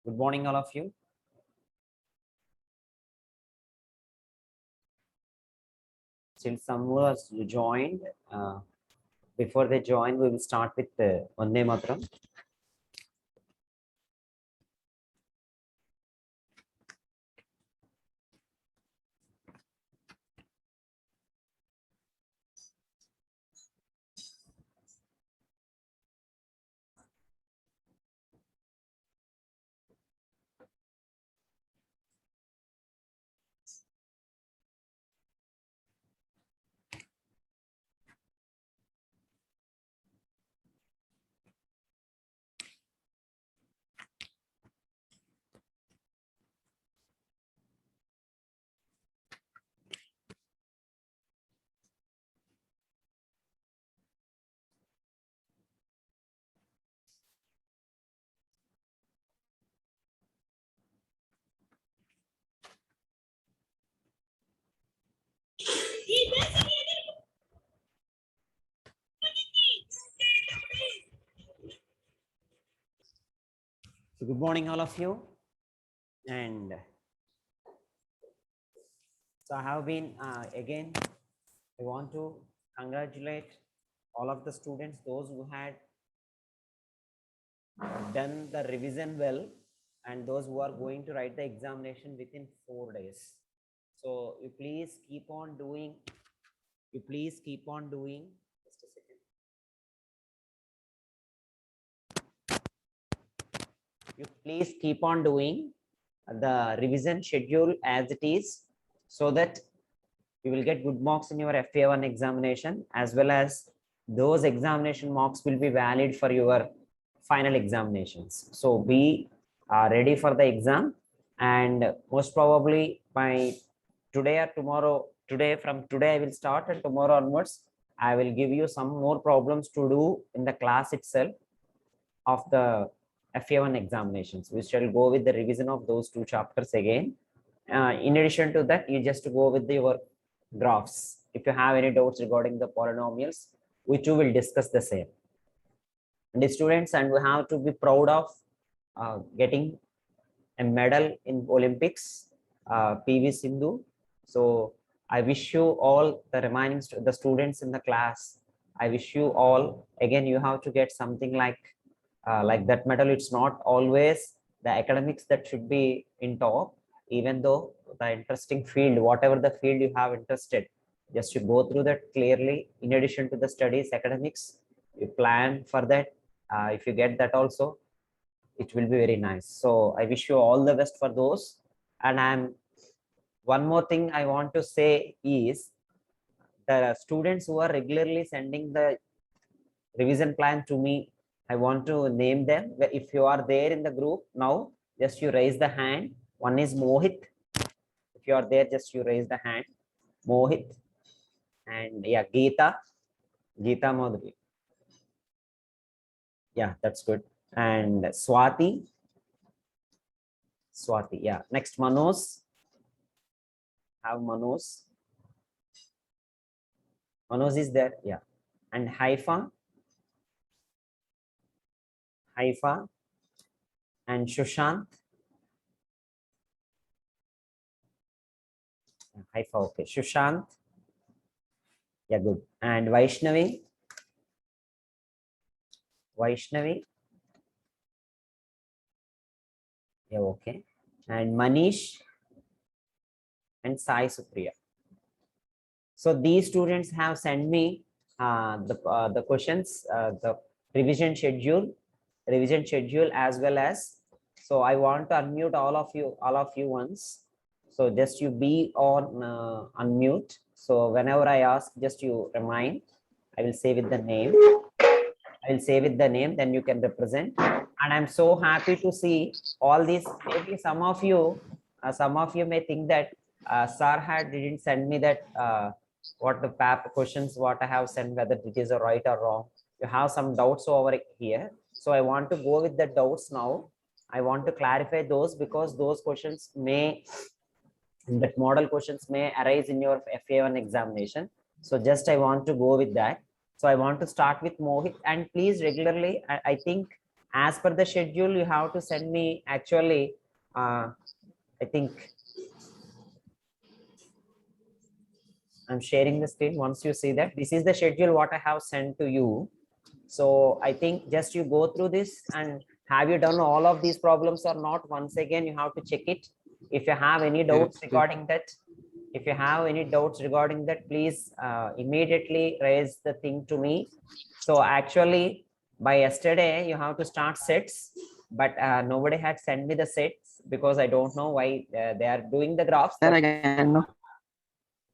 Good morning, all of you. Since some was joined, before they join, we will start with Vande Mataram. So good morning, all of you. And so I have been, again, I want to congratulate all of the students, those who had done the revision well, and those who are going to write the examination within 4 days. So you please keep on doing, just a second. You please keep on doing the revision schedule as it is, so that you will get good marks in your FA1 examination, as well as those examination marks will be valid for your final examinations. So be ready for the exam, and most probably by today or tomorrow, from today I will start, and tomorrow onwards I will give you some more problems to do in the class itself of the FA1 examinations. We shall go with the revision of those 2 chapters again. In addition to that, you just go with your graphs. If you have any doubts regarding the polynomials, we too will discuss the same. And the students, and we have to be proud of getting a medal in Olympics, PV Sindhu. So I wish you all, the remaining the students in the class, I wish you all, again, you have to get something like that medal. It's not always the academics that should be in top, even though the interesting field, whatever the field you have interested, just you go through that clearly. In addition to the studies, academics, you plan for that. If you get that also, it will be very nice. So I wish you all the best for those. And one more thing I want to say is, the students who are regularly sending the revision plan to me, I want to name them. If you are there in the group now, just you raise the hand. One is Mohit. If you are there, just you raise the hand. Mohit. And yeah, Geeta Madhuri. Yeah, that's good. And Swati, yeah. Next, Manoj. Have Manoj. Manoj is there, yeah. And Haifa, and Shushant. Haifa, okay. Shushant, yeah, good. And Vaishnavi, yeah, okay. And Manish and Sai Supriya. So these students have sent me the questions, the revision schedule, as well as. So I want to unmute all of you once. So just you be on unmute. So whenever I ask, just you remind. I will say with the name. Then you can represent. And I'm so happy to see all these. Maybe some of you may think that sir didn't send me that what the PAP questions, what I have sent, whether it is right or wrong. You have some doubts over here. So I want to go with the doubts now. I want to clarify those, because those questions may that model questions may arise in your FA1 examination. So just I want to go with that. So I want to start with Mohit, and please regularly, I think as per the schedule, you have to send me actually, I think I'm sharing the screen. Once you see that, this is the schedule what I have sent to you. So I think just you go through this, and have you done all of these problems or not? Once again, you have to check it. If you have any doubts regarding that, please immediately raise the thing to me. So actually by yesterday you have to start sets, but nobody had sent me the sets because I don't know why they are doing the graphs. Sir, I can know.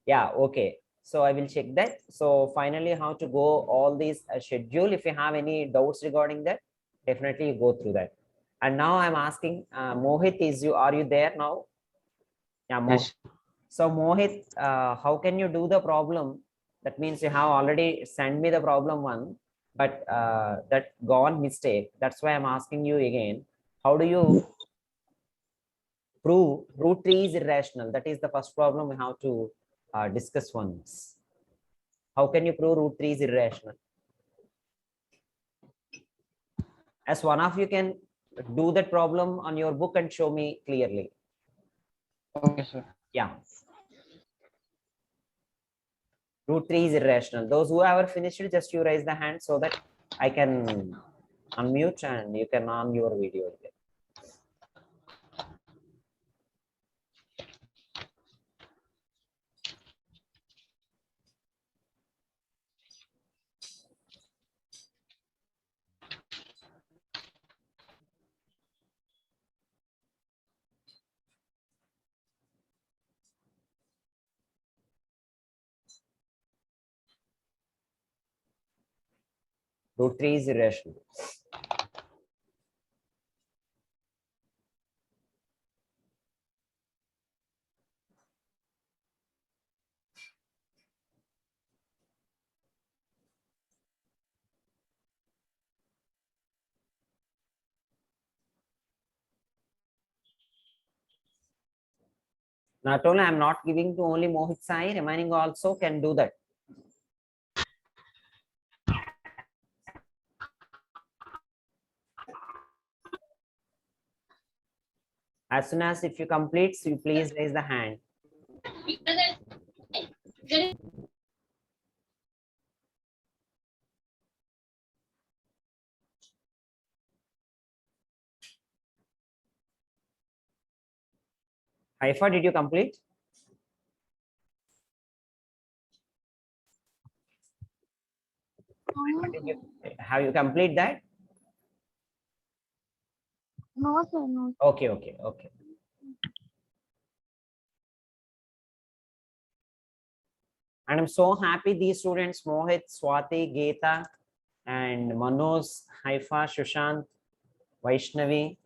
Yeah, okay. So I will check that. So finally, how to go all these schedule. If you have any doubts regarding that, definitely you go through that. And now I'm asking Mohit, are you there now? Yeah, Mohit. Yes. So Mohit, how can you do the problem? That means you have already sent me the problem one, but that gone mistake. That's why I'm asking you again. How do you prove root 3 is irrational? That is the first problem we have to discuss once. How can you prove root 3 is irrational? As one of you can do that problem on your book and show me clearly. Okay, sir. Yeah. Root 3 is irrational. Those who have finished it, just you raise the hand so that I can unmute and you can on your video again. Root 3 is irrational. Not only I'm not giving to only Mohit Sai, remaining also can do that. As soon as if you complete, so you please raise the hand. Haifa, did you complete? Have you complete that? No, sir, no. Okay. And I'm so happy these students, Mohit, Swati, Geeta, and Manoj, Haifa, Shushant, Vaishnavi,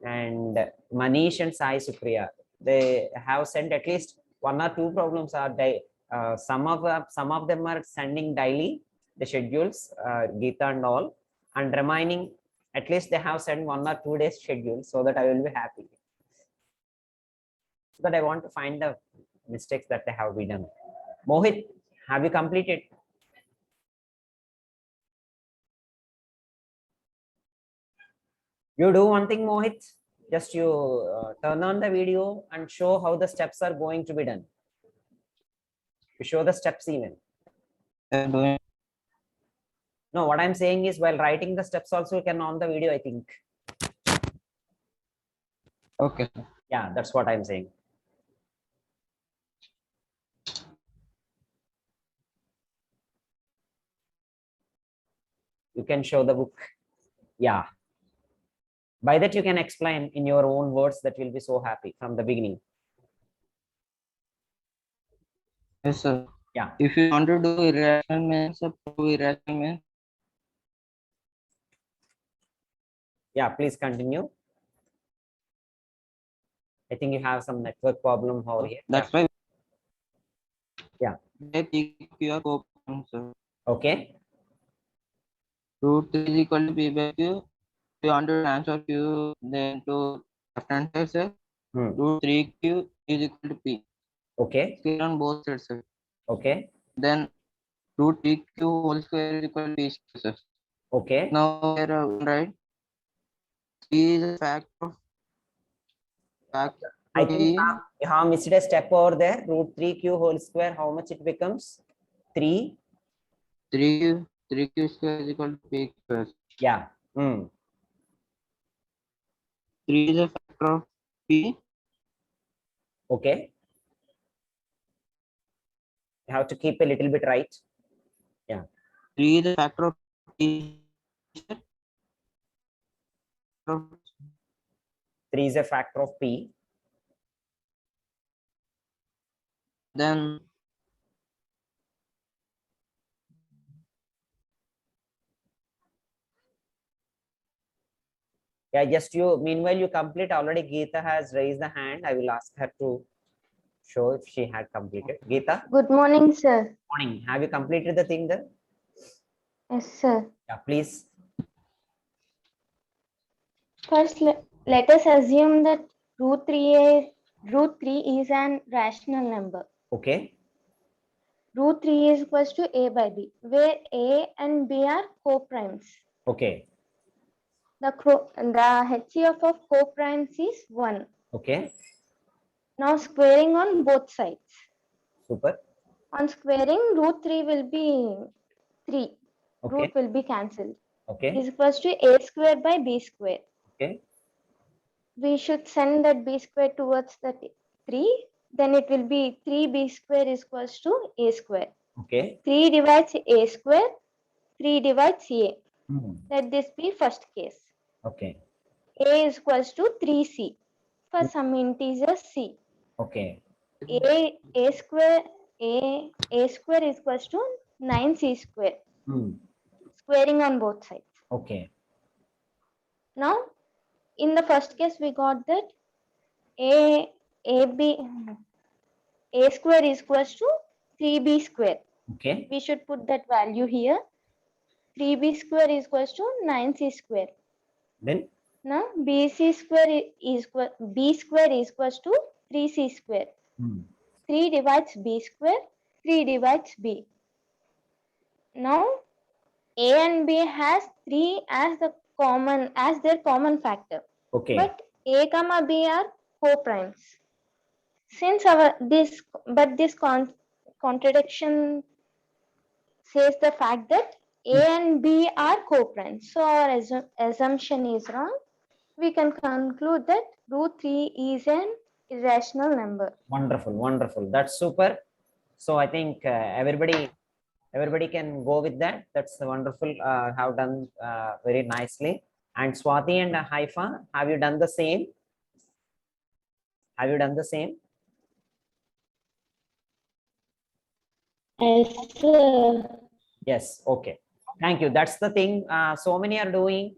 and Manish and Sai Supriya. They have sent at least one or two problems are some of them are sending daily the schedules, Geeta and all, and remaining at least they have sent 1 or 2 days schedule, so that I will be happy. But I want to find the mistakes that they have been done. Mohit, have you completed? You do one thing, Mohit. Just you turn on the video and show how the steps are going to be done. You show the steps even. Doing. No, what I'm saying is while writing the steps also you can on the video, I think. Okay. Yeah, that's what I'm saying. You can show the book. Yeah. By that you can explain in your own words, that will be so happy from the beginning. Yes, sir. Yeah. If you want to do irrational means, prove irrational means. Yeah, please continue. I think you have some network problem over here. That's why. Yeah. QR code, sir. Okay. Root 3 is equal to P by Q. If you want to transfer Q then to left hand side, sir. Root 3Q is equal to P. Okay. Square on both sides, sir. Okay. Then root 3Q whole square is equal to P square, sir. Okay. Now here, right? 3 is a factor I of think P. you have missed a step over there. Root 3q whole square, how much it becomes? 3. 3Q square is equal to P square. Yeah. Hmm. 3 is a factor of P. Okay. You have to keep a little bit right. 3 is a factor of P. 3 is a factor of p. Then Yeah, just you, meanwhile you complete. Already Geeta has raised the hand. I will ask her to show if she had completed. Geeta, Good morning, sir. morning. Have you completed the thing there? Yes, sir. Yeah, please. First, let us assume that root 3 is an rational number. Okay. Root 3 is equals to a by b, where a and b are co-primes. Okay. The HCF of co-primes is 1. Okay. Now squaring on both sides. Super. On squaring, root 3 will be 3. Okay. Root will be cancelled. Okay. Is equals to a square by b square. Okay. We should send that b square towards the 3. Then it will be 3b square is equals to a square. Okay. 3 divides a square. 3 divides a. Hmm. Let this be first case. Okay. A is equals to 3c for some integer c. Okay. A square is equals to 9c square. Hmm. Squaring on both sides. Okay. Now, in the first case, we got that a square is equals to 3b square. Okay. We should put that value here. 3b square is equals to 9c square. Then Now, b square is equals to 3c square. 3 divides b square, 3 divides b. Now, a and b has 3 as their common factor. okay. But a comma b are co-primes. Since this contradiction says the fact that a and b are co-primes. So our assumption is wrong. We can conclude that root 3 is an irrational number. Wonderful. Wonderful. That's super. So I think everybody can go with that. That's wonderful. Have done very nicely. And Swati and Haifa, have you done the same? Have you done the same? Yes, sir. Yes. Okay. Thank you. That's the thing. So many are doing.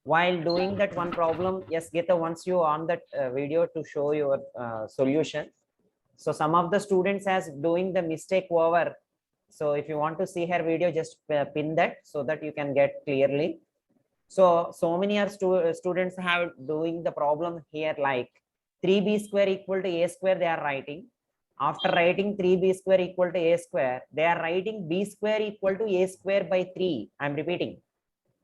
While doing that one problem, yes, Geeta, once you on that video to show your solution. So some of the students has doing the mistake over. So if you want to see her video, just pin that so that you can get clearly. So many are students have doing the problem here like 3b square equal to a square they are writing. After writing 3b square equal to a square, they are writing b square equal to a square by 3. I'm repeating.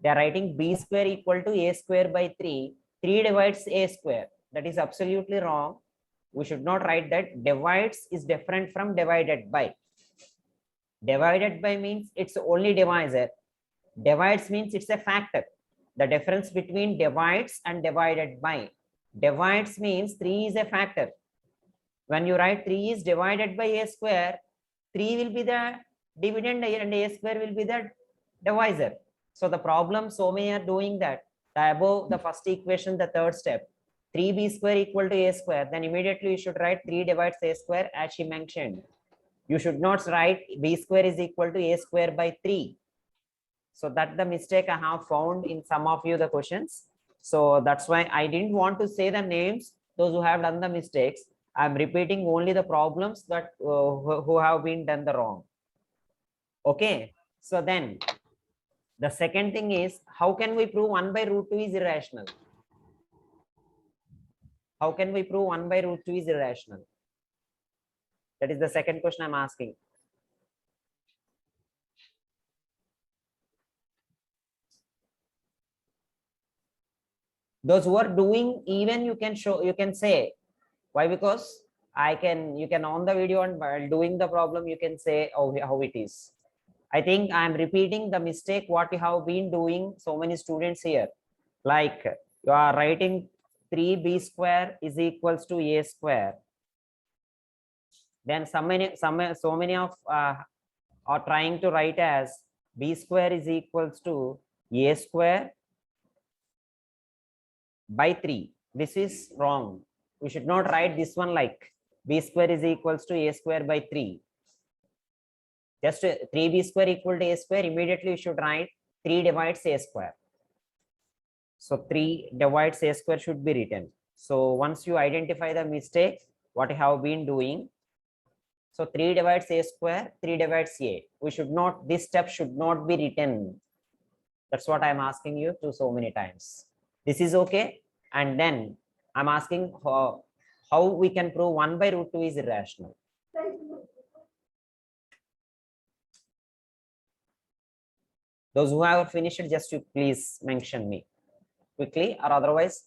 They are writing b square equal to a square by 3. 3 divides a square. That is absolutely wrong. We should not write that. Divides is different from divided by. Divided by means it's only divisor. Divides means it's a factor. The difference between divides and divided by. Divides means 3 is a factor. When you write 3 is divided by a square, 3 will be the dividend and a square will be the divisor. So the problem, so many are doing that. The above the first equation, the third step, 3b square equal to a square, then immediately you should write 3 divides a square as she mentioned. You should not write b square is equal to a square by 3. So that's the mistake I have found in some of you the questions. So that's why I didn't want to say the names, those who have done the mistakes. I'm repeating only the problems that who have been done the wrong. Okay. So then the second thing is, how can we prove 1 by root 2 is irrational? How can we prove 1 by root 2 is irrational? That is the second question I'm asking. Those who are doing, even you can show, you can say why, because you can on the video and while doing the problem you can say how it is. I think I'm repeating the mistake what we have been doing, so many students here. Like you are writing 3b square is equals to a square. Then so many of are trying to write as b square is equals to a square by 3. This is wrong. We should not write this one like b square is equals to a square by 3. Just 3b square equal to a square, immediately you should write 3 divides a square. So 3 divides a square should be written. So once you identify the mistake, what you have been doing, so 3 divides a square, 3 divides a. We should not, this step should not be written. That's what I'm asking you to so many times. This is okay. And then I'm asking how we can prove 1 by root 2 is irrational. Those who have finished it, just you please mention me quickly, or otherwise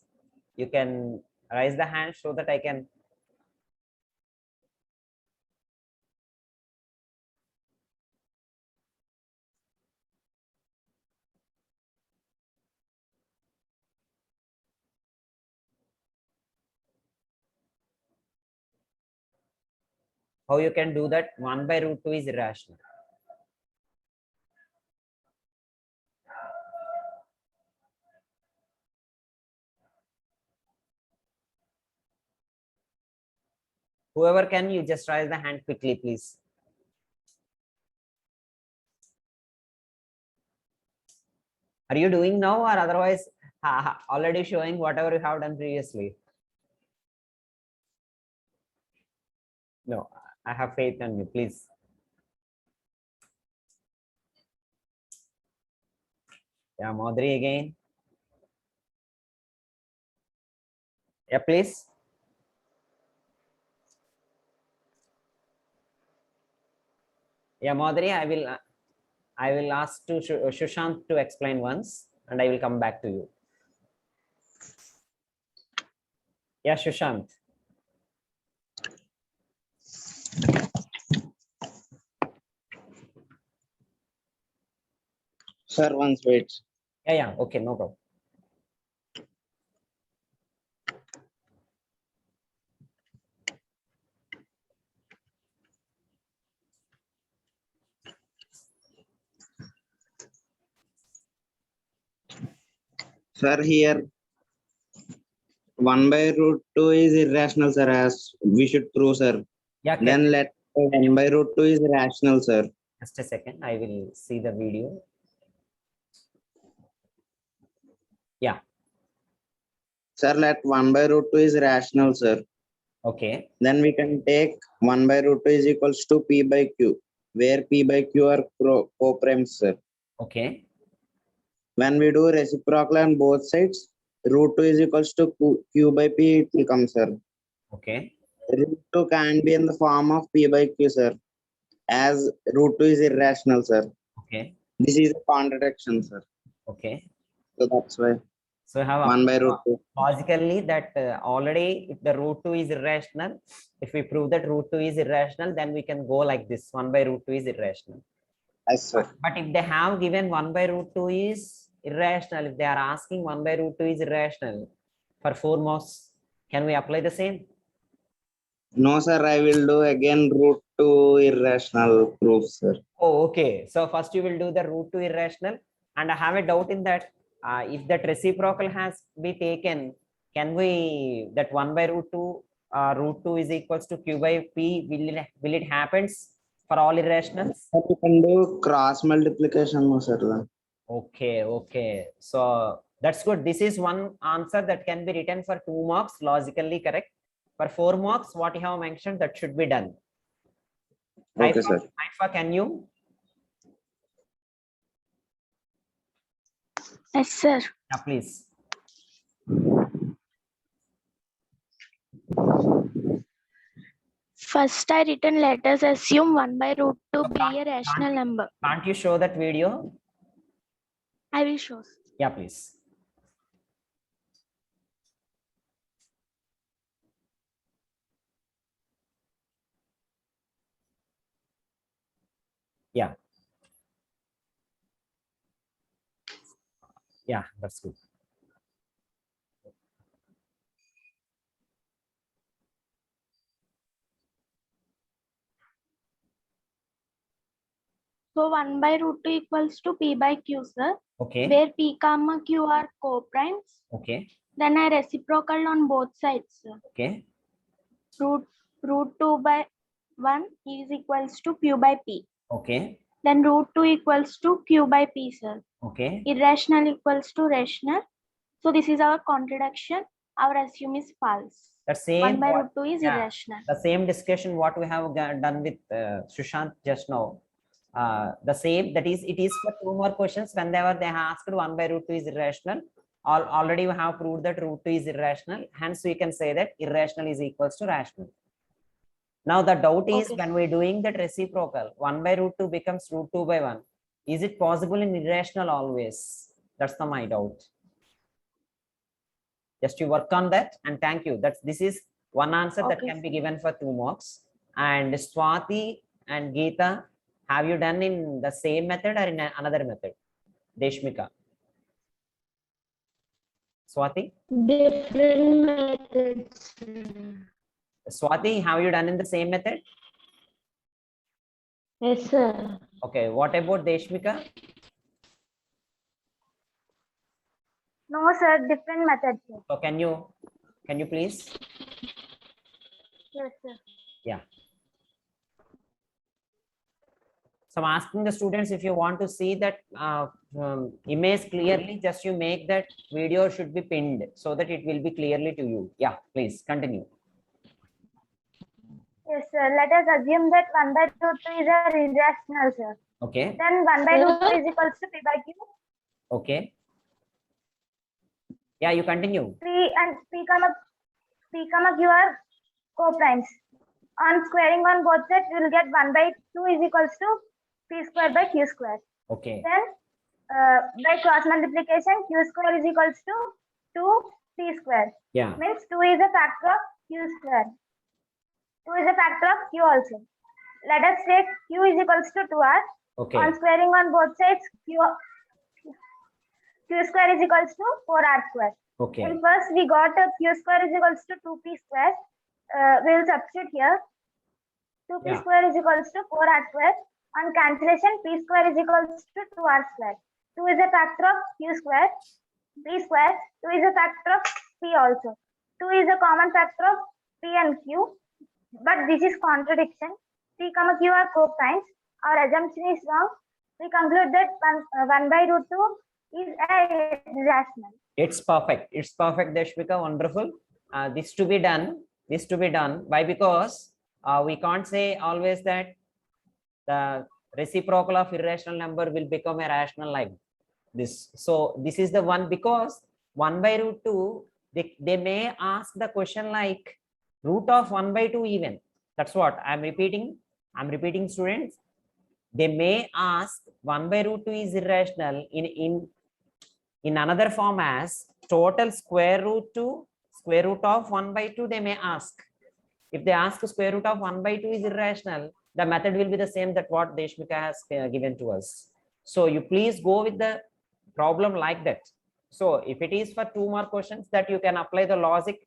you can raise the hand so that I can. How you can do that? 1 by root 2 is irrational. Whoever can, you just raise the hand quickly, please. Are you doing now, or otherwise already showing whatever you have done previously? No, I have faith in you, please. Yeah, Madhuri again. Yeah, please. Yeah, Madhuri, I will ask to Shushant to explain once, and I will come back to you. Yeah, Shushant. Sir, once wait. Yeah, okay, no problem. Sir, here 1 by root 2 is irrational, sir, as we should prove, sir. Yeah, Then let 1 by root 2 is rational, sir. just a second, I will see the video. Yeah. Sir, let 1 by root 2 is rational, sir. Okay. Then we can take 1 by root 2 is equals to p by q, where p by q are co-primes, sir. Okay. When we do reciprocal on both sides, root 2 is equals to q by p, it will come, sir. Okay. Root 2 can be in the form of p by q, sir, as root 2 is irrational, sir. Okay. This is a contradiction, sir. Okay. So that's why So I have 1 by root 2. logically that already if the root 2 is irrational, if we prove that root 2 is irrational, then we can go like this: 1 by root 2 is irrational. Yes, sir. But if they have given 1 by root 2 is irrational, if they are asking 1 by root 2 is irrational for 4 marks, can we apply the same? No, sir, I will do again root 2 irrational proof, sir. Oh, okay. So first you will do the root 2 irrational, and I have a doubt in that if that reciprocal has been taken, can we, that 1 by root 2 is equals to q by p, will it happens for all irrationals? You can do cross multiplication, no, sir. Okay, okay. So that's good. This is one answer that can be written for 2 marks, logically correct. For 4 marks, what you have mentioned, that should be done. Okay, sir. Haifa, can you? Yes, sir. Yeah, please. First, I written let us assume 1 by root 2 So be a rational number. Can't you show that video? I will show. Yeah, please. Yeah. Yeah, that's good. So 1 by root 2 equals to P by Q, sir. Okay. Where P comma Q are co-primes. Okay. Then I reciprocal on both sides, sir. Okay. Root 2 by 1 is equals to Q by P. Okay. Then root 2 equals to Q by P, sir. Okay. Irrational equals to rational. So this is our contradiction. Our assume is false. The 1 same by what- root 2 is yeah, irrational. the same discussion what we have done with Sushant just now. The same, that is, it is for 2 more questions. Whenever they asked 1 by root 2 is irrational, already we have proved that root 2 is irrational. Hence, we can say that irrational is equals to rational. Now, the doubt is Okay. when we're doing that reciprocal, 1 by root 2 becomes root 2 by 1. Is it possible in irrational always? That's my doubt. Just you work on that, and thank you. This is one answer that Okay. can be given for 2 marks. And Swati and Geeta, have you done in the same method or in another method? Deshmika. Swati? Different methods. Swati, have you done in the same method? Yes, sir. Okay, what about Deshmika? No, sir. Different methods. Sir. So can you please? Yes, sir. Yeah. So I'm asking the students, if you want to see that image clearly, just you make that video should be pinned so that it will be clearly to you. Yeah, please continue. Yes, sir. Let us assume that 1 by root 2 is a irrational, sir. Okay. Then 1 by root 2 is equals to P by Q. Okay. Yeah, you continue. P and P comma Q are co-primes. On squaring on both sides, we will get 1 by 2 is equals to P square by Q square. Okay. Then by cross multiplication, Q square is equals to 2P square. Yeah. Means 2 is a factor of Q square. 2 is a factor of Q also. Let us take Q is equals to 2R. Okay. On squaring on both sides, Q square is equals to 4R square. Okay. And first we got a Q square is equals to 2P square. We will substitute here. 2P Yeah. square is equals to 4R square. On cancellation, P square is equals to 2R square. 2 is a factor of Q square. P square. 2 is a factor of P also. 2 is a common factor of P and Q. But this is contradiction. P comma Q are co-primes. Our assumption is wrong. We conclude that 1 by root 2 is irrational. It's perfect. It's perfect, Deshmika. Wonderful. This to be done. This to be done. Why? Because we can't say always that the reciprocal of irrational number will become a rational like this. So this is the one, because 1 by root 2, they may ask the question like root of 1 by 2 even. That's what I'm repeating. I'm repeating, students. They may ask 1 by root 2 is irrational in another form as total square root to square root of 1 by 2. They may ask. If they ask square root of 1 by 2 is irrational, the method will be the same that what Deshmika has given to us. So you please go with the problem like that. So if it is for 2 more questions, that you can apply the logic.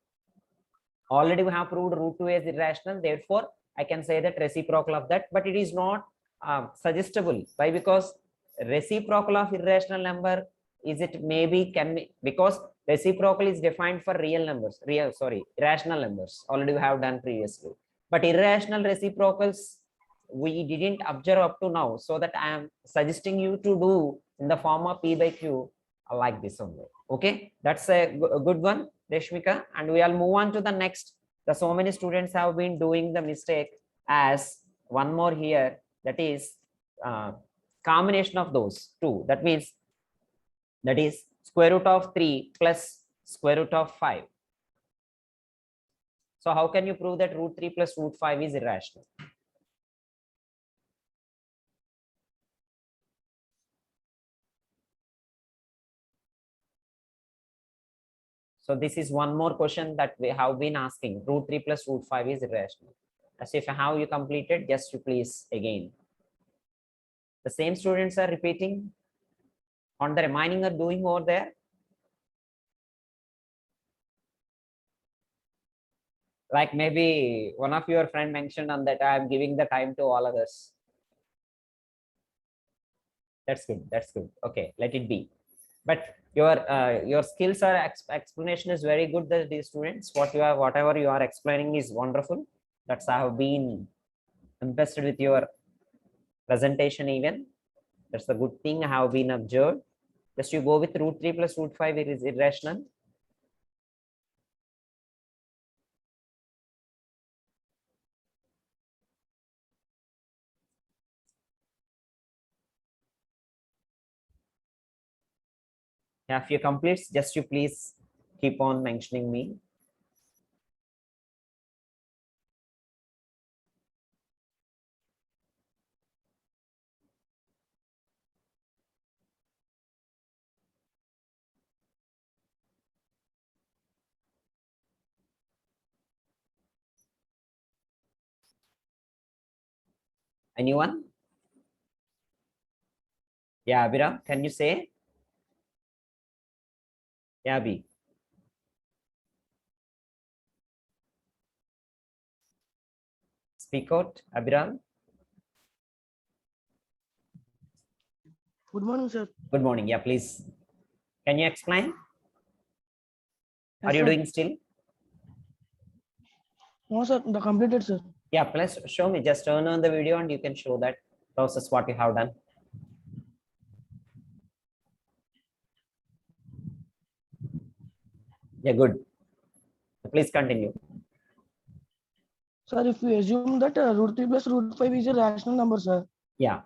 Already we have proved root 2 is irrational. Therefore, I can say that reciprocal of that, but it is not suggestible. Why? Because reciprocal of irrational number is it maybe can be, because reciprocal is defined for real numbers, irrational numbers. Already we have done previously, but irrational reciprocals we didn't observe up to now. So that I am suggesting you to do in the form of P by Q like this only. Okay, that's a good one, Deshmika, and we'll move on to the next. So many students have been doing the mistake as one more here, that is combination of those two. That means that is square root of 3 plus square root of 5. So how can you prove that root 3 plus root 5 is irrational? So this is one more question that we have been asking. Root 3 plus root 5 is irrational. As if how you completed, just you please again. The same students are repeating on the remaining are doing over there. Like maybe one of your friend mentioned on that I am giving the time to all others. That's good. That's good. Okay, let it be. But your skills are explanation is very good. That these students, whatever you are explaining is wonderful. That's I have been impressed with your presentation even. That's the good thing I have been observed. Just you go with root 3 plus root 5, it is irrational. Yeah, if you complete, just you please keep on mentioning me. Anyone? Yeah, Abhiram, can you say? Yeah, Abhi. Speak out, Abhiram. Good morning, sir. Good morning. Yeah, please. Can you explain? Are Yes, you sir. doing still? No, sir. The completed, sir. Yeah, please show me. Just turn on the video and you can show that process what you have done. Yeah, good. Please continue. Sir, if we assume that root 3 plus root 5 is a rational number, sir. Yeah.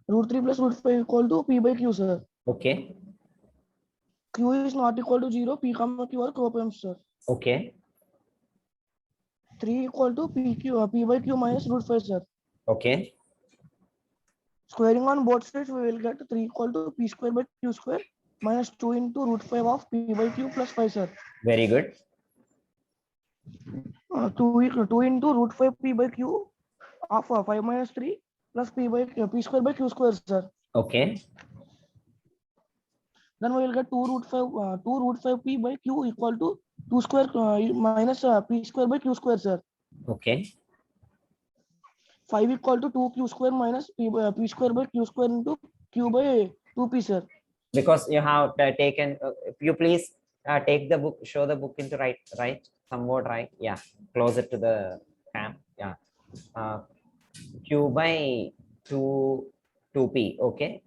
Root 3 plus root 5 equal to P by Q, sir. Okay. Q is not equal to 0. P comma Q are coprime, sir. Okay. 3 equal to P by Q minus root 5, sir. Okay. Squaring on both sides, we will get 3 equal to P square by Q square minus 2 into root 5 of P by Q plus 5, sir. Very good. 2 into root 5 P by Q of 5 minus 3 plus P square by Q square, sir. Okay. Then we will get 2 root 5 P by Q equal to 2 square minus P square by Q square, sir. Okay. 5 equal to 2Q square minus P square by Q square into Q by 2P, sir. Because you have taken, if you please take the book, show the book into right, somewhat right. Yeah, closer to the cam. Yeah. Q by 2P. Okay.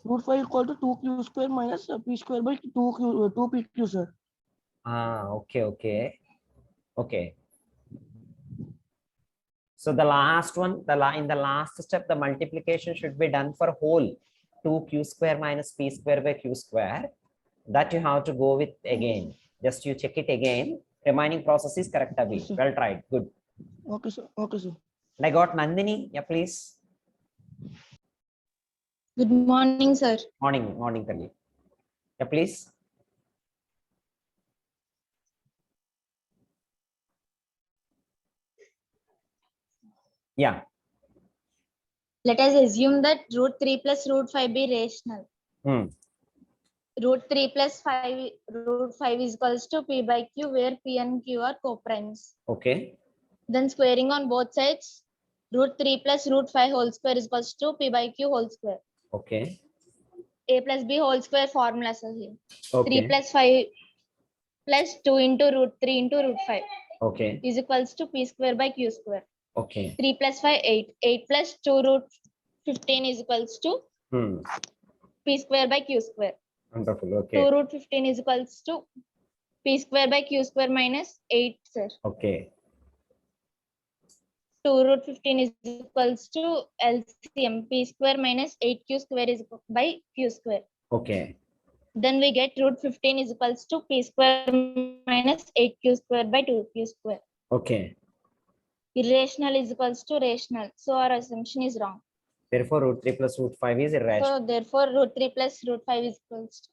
Root 5 equal to 2Q square minus P square by 2PQ, sir. Okay. Okay. Okay. So the last one, in the last step, the multiplication should be done for whole 2Q square minus P square by Q square. That you have to go with again. Just you check it again. Remaining process is correct, Abhi. Yes, sir. Well tried. Good. Okay, sir. Okay, sir. And I got Nandini. Yeah, please. Good morning, sir. Morning, Kali. Yeah, please. Yeah. Let us assume that root 3 plus root 5 be rational. Root 3 plus 5 root 5 is equals to P by Q, where P and Q are coprimes. Okay. Then squaring on both sides, root 3 plus root 5 whole square is equals to P by Q whole square. Okay. A plus B whole square formula, sir, here. Okay. 3 plus 5 plus 2 into root 3 into root 5 Okay. is equals to P square by Q square. Okay. 3 plus 5, 8. 8 plus 2 root 15 is equals to P square by Q square. Wonderful. 2 Okay. root 15 is equals to P square by Q square minus 8, sir. Okay. 2 root 15 is equals to LCM. P square minus 8Q square is by Q square. Okay. Then we get root 15 is equals to p square minus 8q square by 2q square. Okay. Irrational is equals to rational. So our assumption is wrong. Therefore, root 3 plus root 5 is irrational. So therefore root 3 plus root 5 is equals to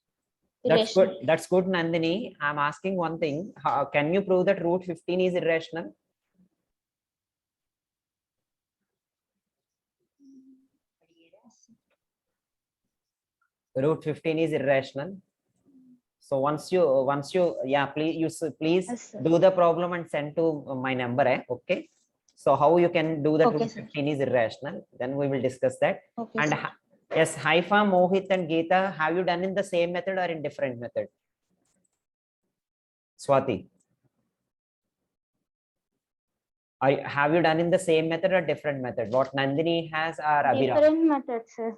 That's irrational. good. That's good, Nandini. I'm asking one thing. How, can you prove that root 15 is irrational? Root 15 is irrational. So once you, yeah, please Yes, sir. do the problem and send to my number. Okay. So how you can do that Okay, root sir. 15 is irrational? Then we will discuss that. Okay, And sir. yes, Haifa, Mohit, and Geeta, have you done in the same method or in different method? Swati, have you done in the same method or different method? What Nandini has or Abhiram? Different methods, sir.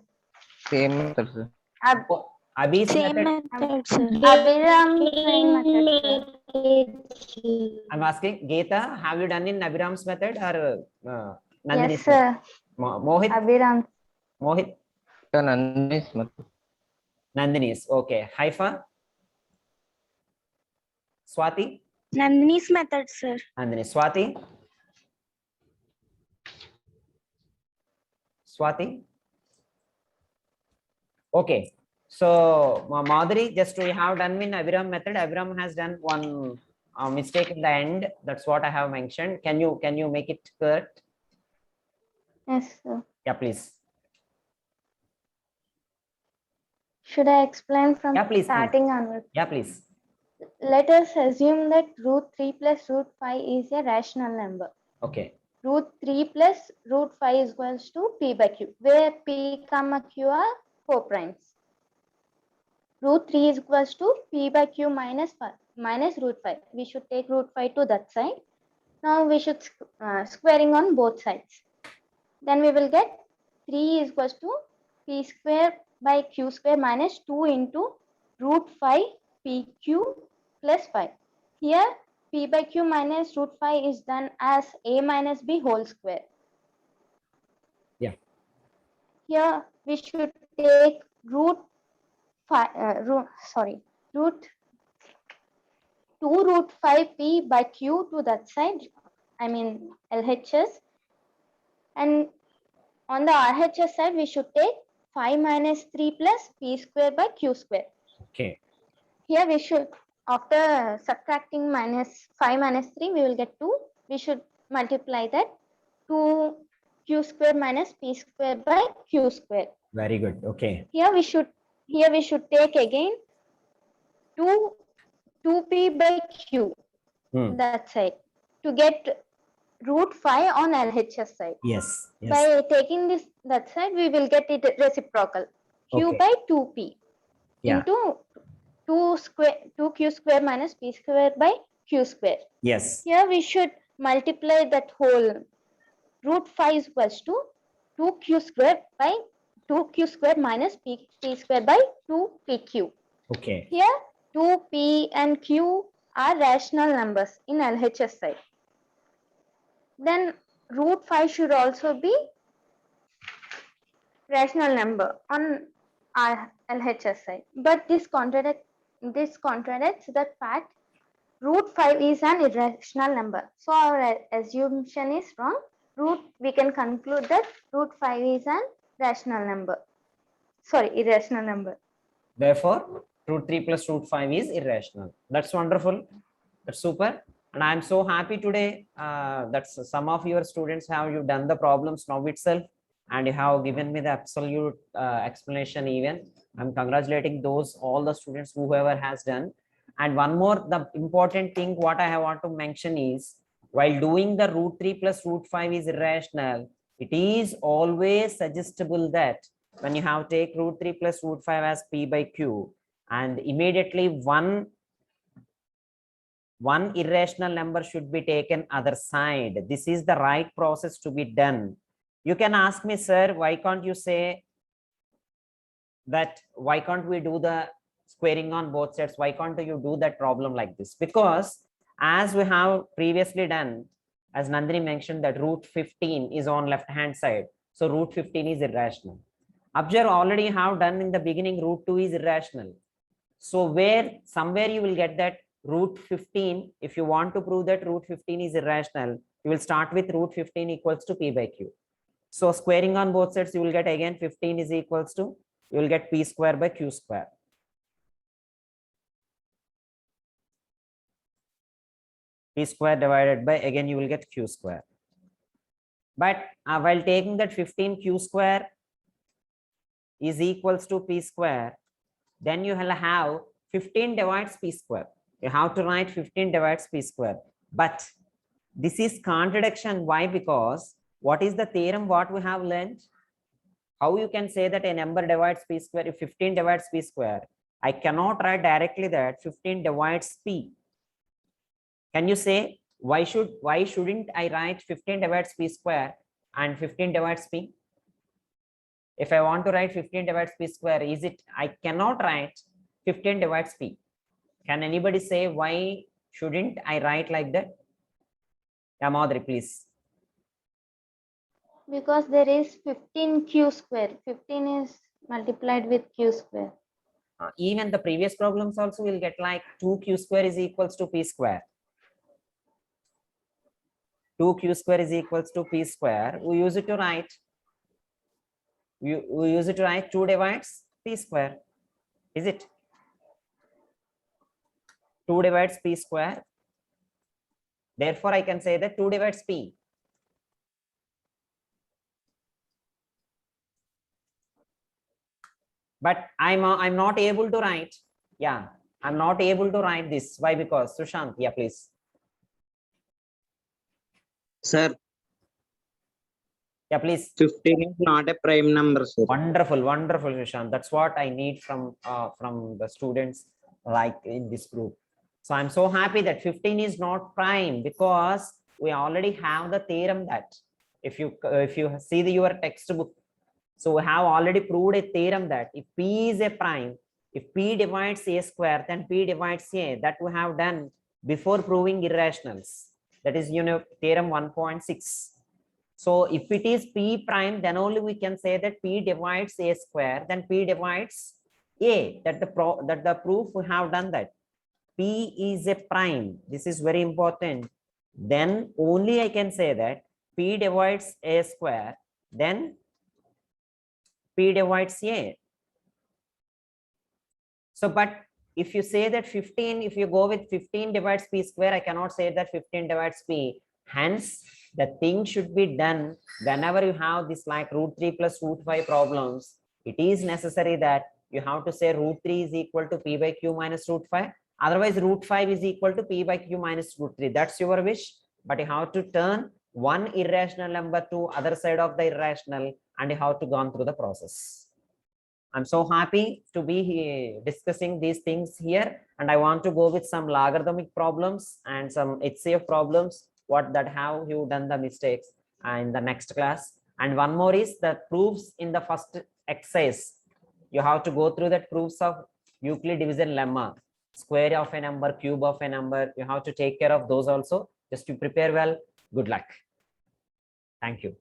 Same method, sir. Abhi's Same method. method, sir. Abhiram, same method, sir. I'm asking Geeta, have you done in Abhiram's method or Nandini's Yes, method? sir. Mohit, Abhiram. Mohit, Sir, Nandini's method. Nandini's. Okay. Haifa, Swati, Nandini's method, sir. Nandini, Swati, Swati. Okay. So Madhuri, just we have done in Abhiram method. Abhiram has done one mistake in the end. That's what I have mentioned. Can you make it correct? Yes, sir. Yeah, please. Should I explain from Yeah, please, please. starting onwards? Yeah, please. Let us assume that root 3 plus root 5 is a rational number. Okay. Root 3 plus root 5 is equals to p by q, where p, q are 4 primes. Root 3 is equals to p by q minus 5, minus root 5. We should take root 5 to that side. Now we should squaring on both sides. Then we will get 3 is equals to p square by q square minus 2 into root 5 pq plus 5. Here p by q minus root 5 is done as a minus b whole square. Yeah. Here we should take root 2 root 5 p by q to that side, I mean LHS, and on the RHS side we should take 5 minus 3 plus p square by q square. Okay. Here we should, after subtracting minus 5 minus 3, we will get 2. We should multiply that 2 q square minus p square by q square. Very good. Okay. Here we should take again 2p by q that side to get root 5 on LHS side. Yes. Yes. By taking this that side, we will get it reciprocal. Q Okay. by 2p Yeah. into 2q square minus p square by q square. Yes. Here we should multiply that whole. Root 5 is equals to 2q square by 2q square minus p square by 2pq. Okay. Here 2p and q are rational numbers in LHS side. Then root 5 should also be rational number on our LHS side. But this contradicts that fact. Root 5 is an irrational number. So our assumption is wrong. We can conclude that root 5 is an rational number. Sorry, irrational number. Therefore, root 3 plus root 5 is irrational. That's wonderful. That's super. And I'm so happy today that some of your students have done the problems now itself, and you have given me the absolute explanation even. I'm congratulating all the students, whoever has done. And one more, the important thing what I want to mention is, while doing the root 3 plus root 5 is irrational, it is always suggestible that when you have take root 3 plus root 5 as p by q, and immediately one irrational number should be taken other side. This is the right process to be done. You can ask me, sir, why can't you say that? Why can't we do the squaring on both sides? Why can't you do that problem like this? Because as we have previously done, as Nandini mentioned, that root 15 is on left hand side. So root 15 is irrational. Observe, already have done in the beginning, root 2 is irrational. So where somewhere you will get that root 15. If you want to prove that root 15 is irrational, you will start with root 15 equals to p by q. So squaring on both sides, you will get again 15 is equals to, you will get p square by q square. P square divided by, again you will get q square. But while taking that 15 q square is equals to p square, then you will have 15 divides p square. You have to write 15 divides p square. But this is contradiction. Why? Because what is the theorem what we have learned? How you can say that a number divides p square? If 15 divides p square, I cannot write directly that 15 divides p. Can you say why shouldn't I write 15 divides p square and 15 divides p? If I want to write 15 divides p square, is it, I cannot write 15 divides p. Can anybody say why shouldn't I write like that? Yeah, Madhuri, please. Because there is 15 q square. 15 is multiplied with q square. Even the previous problems also will get like 2q square is equals to p square. 2q square is equals to p square. We use it to write. We use it to write 2 divides p square. Is it? 2 divides p square. Therefore, I can say that 2 divides p. But I'm not able to write. Yeah, I'm not able to write this. Why? Because Sushant, yeah, please. Sir, Yeah, please. 15 is not a prime number, sir. Wonderful, wonderful, Sushant. That's what I need from the students like in this group. So I'm so happy that 15 is not prime, because we already have the theorem that if you see your textbook, so we have already proved a theorem that if p is a prime, if p divides a square, then p divides a. That we have done before proving irrationals. That is, theorem 1.6. So if it is p prime, then only we can say that p divides a square, then p divides a. That the proof we have done that p is a prime. This is very important. Then only I can say that p divides a square, then p divides a. So, but if you say that 15, if you go with 15 divides p square, I cannot say that 15 divides p. Hence, the thing should be done whenever you have this like root 3 plus root 5 problems. It is necessary that you have to say root 3 is equal to p by q minus root 5. Otherwise, root 5 is equal to p by q minus root 3. That's your wish. But you have to turn one irrational number to other side of the irrational, and you have to go through the process. I'm so happy to be here discussing these things here, and I want to go with some logarithmic problems and some HCF problems. What that have you done the mistakes in the next class. And one more is the proofs in the first exercise. You have to go through that proofs of Euclid division lemma, square of a number, cube of a number. You have to take care of those also. Just to prepare well. Good luck. Thank you.